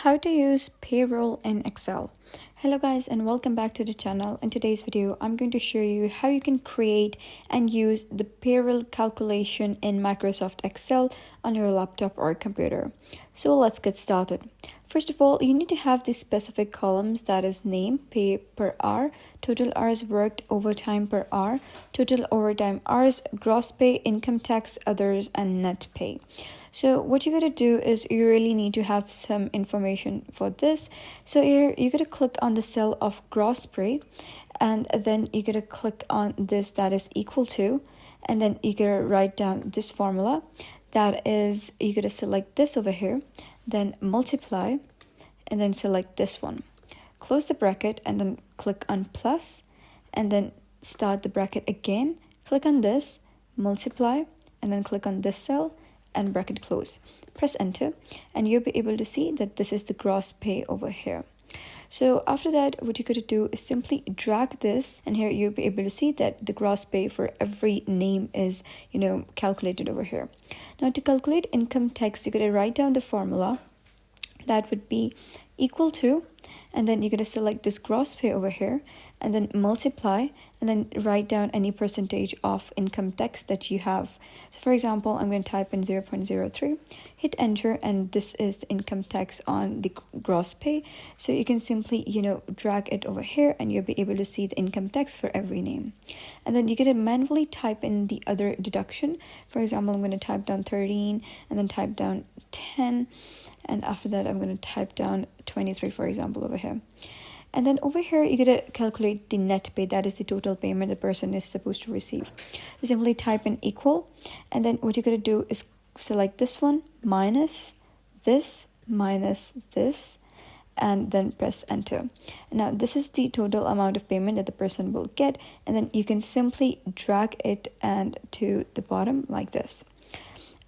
How to use payroll in Excel. Hello guys, and welcome back to the channel. In today's video I'm going to show you how you can create and use the payroll calculation in Microsoft Excel on your laptop or computer. So let's get started. First of all, you need to have the specific columns, that is name, pay per hour, total hours worked, overtime per hour, total overtime hours, gross pay, income tax, others, and net pay. So what you gotta do is you really need to have some information for this. So here you gotta click on the cell of gross pay, and then you gotta click on this, that is equal to, and then you gotta write down this formula. That is, you gotta select this over here, then multiply, and then select this one. Close the bracket and then click on plus, and then start the bracket again. Click on this, multiply, and then click on this cell and bracket close. Press enter, and you'll be able to see that this is the gross pay over here. So after that, what you gotta do is simply drag this, and here you'll be able to see that the gross pay for every name is calculated over here. Now to calculate income tax, you gotta write down the formula. That would be equal to, and then you're going to select this gross pay over here, and then multiply, and then write down any percentage of income tax that you have. So for example, I'm going to type in 0.03, hit enter, and this is the income tax on the gross pay. So you can simply drag it over here, and you'll be able to see the income tax for every name. And then you're going to manually type in the other deduction. For example, I'm going to type down 13, and then type down 10, and after that I'm going to type down 23, for example, over here. And then over here you're going to calculate the net pay, that is the total payment the person is supposed to receive. So simply type in equal, and then what you're going to do is select this one minus this, and then press enter. Now this is the total amount of payment that the person will get, and then you can simply drag it and to the bottom like this.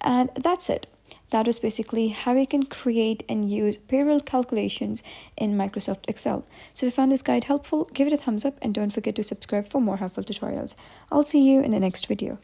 And that's it. That is basically how you can create and use payroll calculations in Microsoft Excel. So if you found this guide helpful, give it a thumbs up and don't forget to subscribe for more helpful tutorials. I'll see you in the next video.